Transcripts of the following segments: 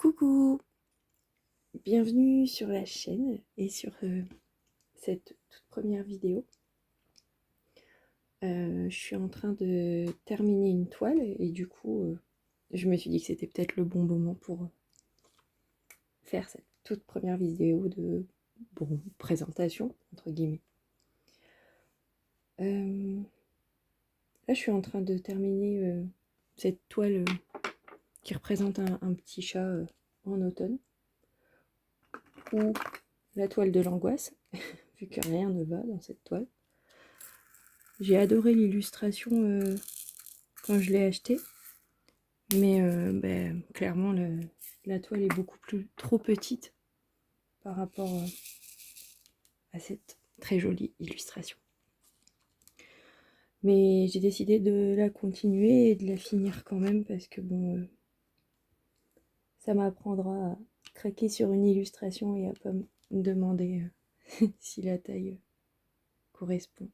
Coucou, bienvenue sur la chaîne et sur cette toute première vidéo. Je suis en train de terminer une toile et du coup je me suis dit que c'était peut-être le bon moment pour faire cette toute première vidéo de présentation entre guillemets. Là je suis en train de terminer cette toile qui représente un petit chat en automne, ou la toile de l'angoisse, vu que rien ne va dans cette toile. J'ai adoré l'illustration quand je l'ai achetée, mais clairement la toile est beaucoup trop petite par rapport à cette très jolie illustration. Mais j'ai décidé de la continuer et de la finir quand même parce que bon, ça m'apprendra à craquer sur une illustration et à pas me demander si la taille correspond.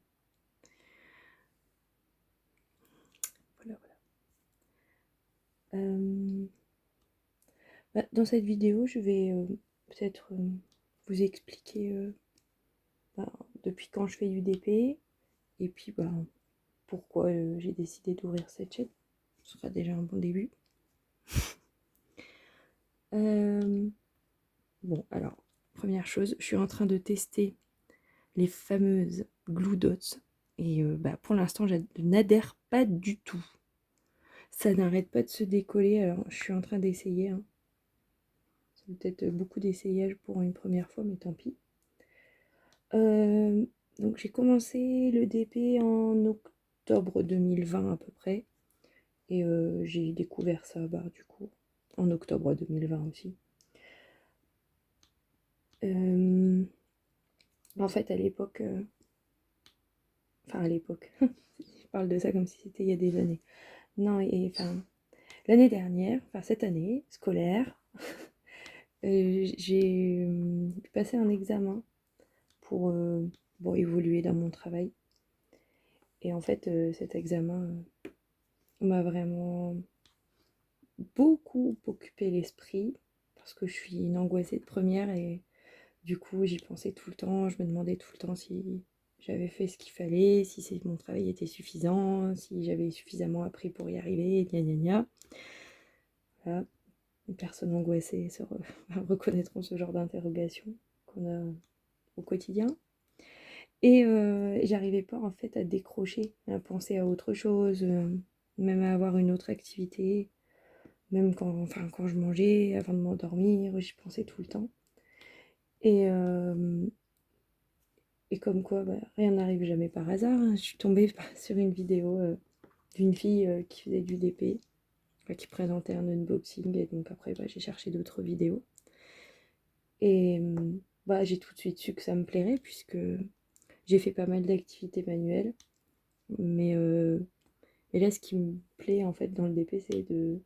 Voilà. Dans cette vidéo, je vais peut-être vous expliquer depuis quand je fais du DP et puis pourquoi j'ai décidé d'ouvrir cette chaîne. Ce sera déjà un bon début. Bon, alors, première chose, je suis en train de tester les fameuses Glue Dots et pour l'instant, je n'adhère pas du tout. Ça n'arrête pas de se décoller, alors je suis en train d'essayer. Hein. C'est peut-être beaucoup d'essayages pour une première fois, mais tant pis. Donc j'ai commencé le DP en octobre 2020 à peu près. Et j'ai découvert ça du coup en octobre 2020 aussi. En fait à l'époque, je parle de ça comme si c'était il y a des années. Non, l'année dernière, cette année scolaire, j'ai passé un examen pour évoluer dans mon travail. Et en fait, cet examen m'a vraiment beaucoup occupé l'esprit parce que je suis une angoissée de première et du coup j'y pensais tout le temps. Je me demandais tout le temps si j'avais fait ce qu'il fallait, si mon travail était suffisant, si j'avais suffisamment appris pour y arriver, gna gna gna. Voilà. Les personnes angoissées reconnaîtront ce genre d'interrogation qu'on a au quotidien. Et j'arrivais pas en fait à décrocher, à penser à autre chose, même à avoir une autre activité, même quand je mangeais, avant de m'endormir, j'y pensais tout le temps. Et comme quoi, rien n'arrive jamais par hasard. Hein. Je suis tombée sur une vidéo d'une fille qui faisait du DP, qui présentait un unboxing, et donc après j'ai cherché d'autres vidéos. Et j'ai tout de suite su que ça me plairait, puisque j'ai fait pas mal d'activités manuelles. Mais là, ce qui me plaît en fait dans le DP, c'est de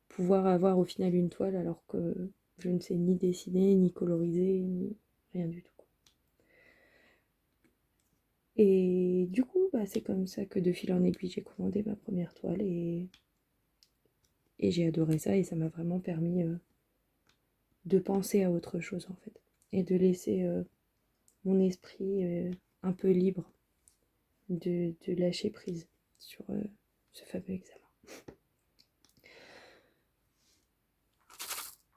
pouvoir avoir au final une toile alors que je ne sais ni dessiner, ni coloriser, ni rien du tout. Et du coup, c'est comme ça que de fil en aiguille, j'ai commandé ma première toile et j'ai adoré ça et ça m'a vraiment permis de penser à autre chose en fait et de laisser mon esprit un peu libre, de lâcher prise sur ce fameux examen.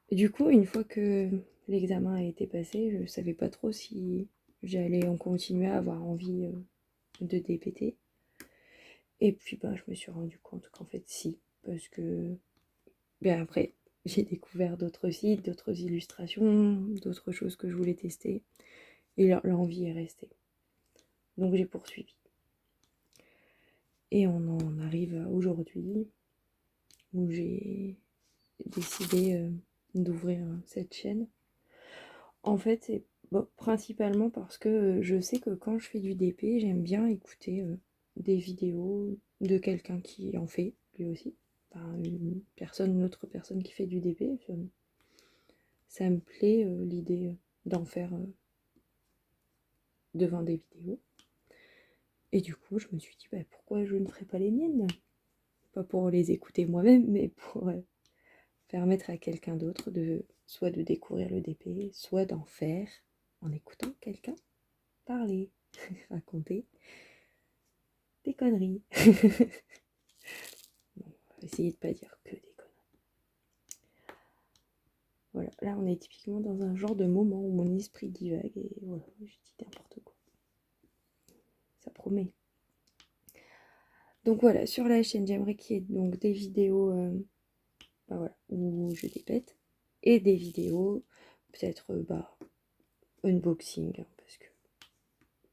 Et du coup, une fois que l'examen a été passé, je savais pas trop si j'allais en continuer à avoir envie de DPT. Et puis je me suis rendu compte qu'en fait si, parce que après j'ai découvert d'autres sites, d'autres illustrations, d'autres choses que je voulais tester, et l'envie est restée. Donc j'ai poursuivi. Et on en arrive à aujourd'hui, où j'ai décidé d'ouvrir cette chaîne. En fait, c'est principalement parce que je sais que quand je fais du DP, j'aime bien écouter des vidéos de quelqu'un qui en fait, lui aussi. Une autre personne qui fait du DP. Ça me plaît l'idée d'en faire devant des vidéos. Et du coup, je me suis dit, pourquoi je ne ferais pas les miennes? Pas pour les écouter moi-même, mais pour permettre à quelqu'un d'autre de soit de découvrir le DP, soit d'en faire en écoutant quelqu'un parler, raconter des conneries. Bon, on va essayer de pas dire que des conneries. Voilà, là on est typiquement dans un genre de moment où mon esprit divague et voilà, je dis n'importe quoi. Ça promet. Donc voilà, sur la chaîne, j'aimerais qu'il y ait donc des vidéos voilà, où je dépète et des vidéos peut-être unboxing, hein, parce que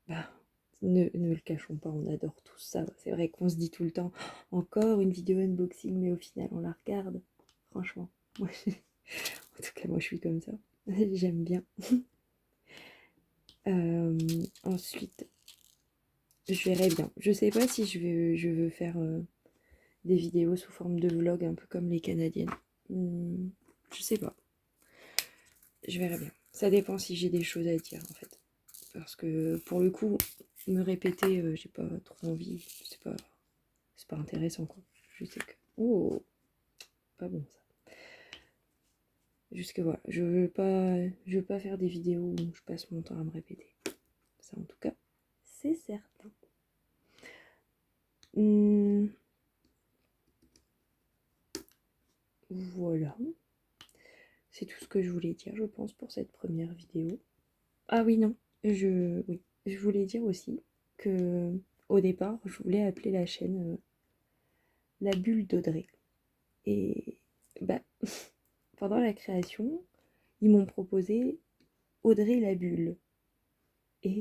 bah ne le cachons pas, on adore tout ça. C'est vrai qu'on se dit tout le temps encore une vidéo unboxing, mais au final on la regarde. Franchement, moi, en tout cas moi je suis comme ça. J'aime bien. Ensuite, je verrai bien. Je sais pas si je veux faire des vidéos sous forme de vlog, un peu comme les Canadiennes. Je sais pas. Je verrai bien. Ça dépend si j'ai des choses à dire en fait. Parce que pour le coup, me répéter, j'ai pas trop envie. C'est pas intéressant quoi. Je sais que. Oh, pas bon ça. Jusque voilà. Je veux pas faire des vidéos où je passe mon temps à me répéter. Ça en tout cas, c'est certain. Voilà. C'est tout ce que je voulais dire, je pense, pour cette première vidéo. Ah oui, non. Oui. Je voulais dire aussi que au départ, je voulais appeler la chaîne La Bulle d'Audrey. Et bah, pendant la création, ils m'ont proposé Audrey la Bulle. Et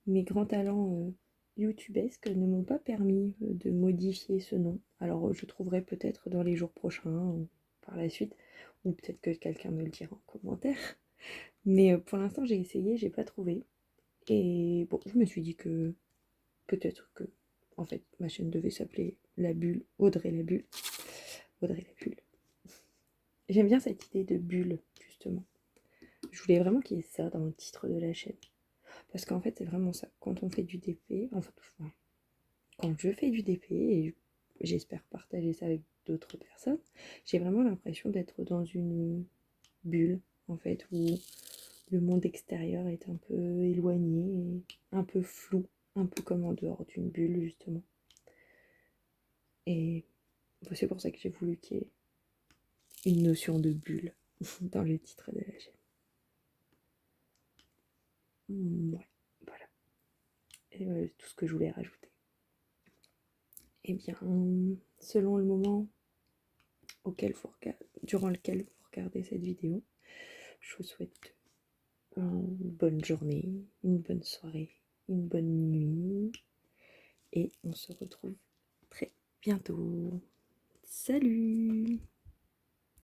mes grands talents youtubesques ne m'ont pas permis de modifier ce nom. Alors je trouverai peut-être dans les jours prochains ou par la suite, ou peut-être que quelqu'un me le dira en commentaire. Mais pour l'instant j'ai essayé, j'ai pas trouvé. Et bon, je me suis dit que peut-être que en fait ma chaîne devait s'appeler La Bulle, Audrey la Bulle. Audrey la Bulle. J'aime bien cette idée de bulle, justement. Je voulais vraiment qu'il y ait ça dans le titre de la chaîne. Parce qu'en fait, c'est vraiment ça. Quand on fait du DP, enfin, quand je fais du DP, et j'espère partager ça avec d'autres personnes, j'ai vraiment l'impression d'être dans une bulle, en fait, où le monde extérieur est un peu éloigné, et un peu flou, un peu comme en dehors d'une bulle, justement. Et c'est pour ça que j'ai voulu qu'il y ait une notion de bulle dans le titre de la chaîne. Ouais, voilà. Et tout ce que je voulais rajouter. Eh bien, selon le moment durant lequel vous regardez cette vidéo, je vous souhaite une bonne journée, une bonne soirée, une bonne nuit. Et on se retrouve très bientôt. Salut!